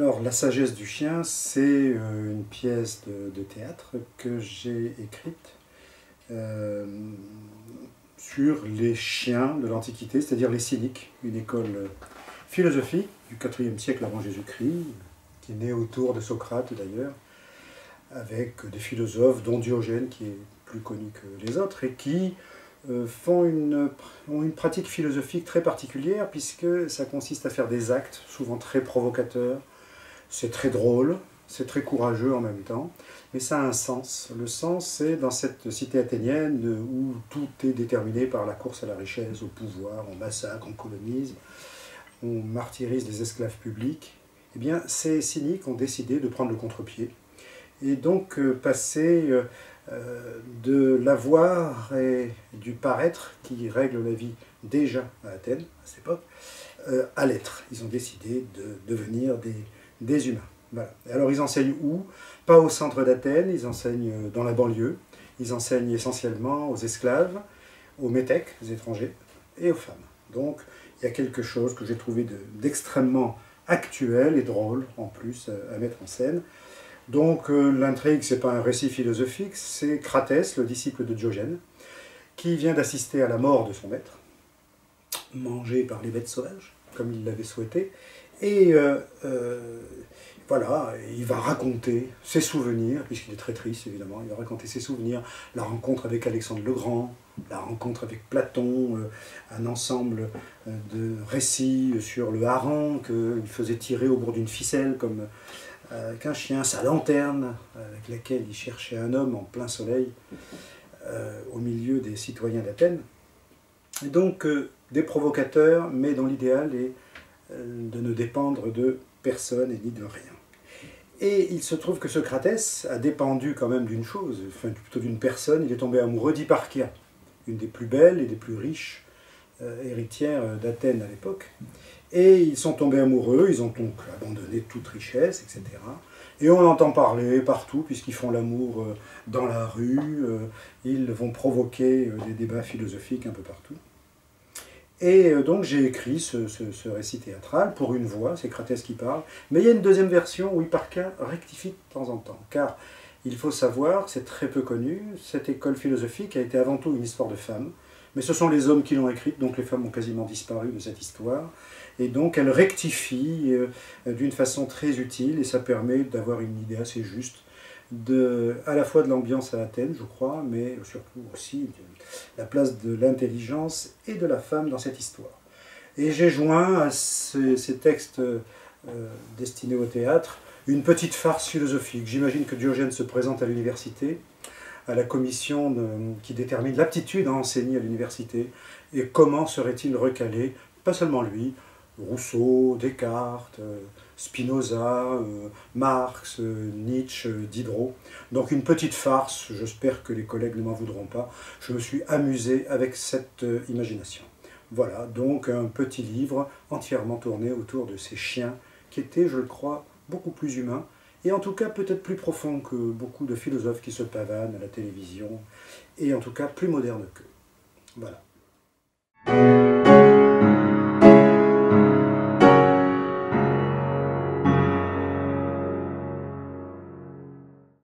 Alors, La sagesse du chien, c'est une pièce de théâtre que j'ai écrite sur les chiens de l'Antiquité, c'est-à-dire les cyniques, une école philosophique du IVe siècle avant Jésus-Christ, qui est née autour de Socrate d'ailleurs, avec des philosophes, dont Diogène, qui est plus connu que les autres, et qui ont une pratique philosophique très particulière, puisque ça consiste à faire des actes, souvent très provocateurs. C'est très drôle, c'est très courageux en même temps, mais ça a un sens. Le sens, c'est dans cette cité athénienne où tout est déterminé par la course à la richesse, au pouvoir, on massacre, on colonise, on martyrise les esclaves publics. Eh bien, ces cyniques ont décidé de prendre le contre-pied et donc passer de l'avoir et du paraître qui règle la vie déjà à Athènes, à cette époque, à l'être. Ils ont décidé de devenir des humains. Voilà. Alors ils enseignent où? Pas au centre d'Athènes, ils enseignent dans la banlieue. Ils enseignent essentiellement aux esclaves, aux métèques, aux étrangers, et aux femmes. Donc il y a quelque chose que j'ai trouvé d'extrêmement actuel et drôle, en plus, à mettre en scène. Donc l'intrigue, c'est pas un récit philosophique, c'est Cratès, le disciple de Diogène, qui vient d'assister à la mort de son maître, mangé par les bêtes sauvages, comme il l'avait souhaité, et voilà, il va raconter ses souvenirs, puisqu'il est très triste évidemment, il va raconter ses souvenirs, la rencontre avec Alexandre le Grand, la rencontre avec Platon, un ensemble de récits sur le hareng qu'il faisait tirer au bout d'une ficelle comme avec un chien, sa lanterne avec laquelle il cherchait un homme en plein soleil au milieu des citoyens d'Athènes. Et donc des provocateurs, mais dont l'idéal est de ne dépendre de personne et ni de rien. Et il se trouve que Socrate a dépendu quand même d'une chose, enfin plutôt d'une personne, il est tombé amoureux d'Hipparchia, une des plus belles et des plus riches héritières d'Athènes à l'époque. Et ils sont tombés amoureux, ils ont donc abandonné toute richesse, etc. Et on entend parler partout, puisqu'ils font l'amour dans la rue, ils vont provoquer des débats philosophiques un peu partout. Et donc j'ai écrit ce récit théâtral pour une voix, c'est Cratès qui parle, mais il y a une deuxième version où Hipparchia rectifie de temps en temps, car il faut savoir, c'est très peu connu, cette école philosophique a été avant tout une histoire de femmes, mais ce sont les hommes qui l'ont écrite, donc les femmes ont quasiment disparu de cette histoire, et donc elle rectifie d'une façon très utile, et ça permet d'avoir une idée assez juste à la fois de l'ambiance à Athènes, je crois, mais surtout aussi de la place de l'intelligence et de la femme dans cette histoire. Et j'ai joint à ces textes destinés au théâtre une petite farce philosophique. J'imagine que Diogène se présente à l'université, à la commission qui détermine l'aptitude à enseigner à l'université, et comment serait-il recalé, pas seulement lui, Rousseau, Descartes, Spinoza, Marx, Nietzsche, Diderot. Donc une petite farce, j'espère que les collègues ne m'en voudront pas. Je me suis amusé avec cette imagination. Voilà, donc un petit livre entièrement tourné autour de ces chiens qui étaient, je le crois, beaucoup plus humains, et en tout cas peut-être plus profonds que beaucoup de philosophes qui se pavanent à la télévision, et en tout cas plus modernes qu'eux. Voilà.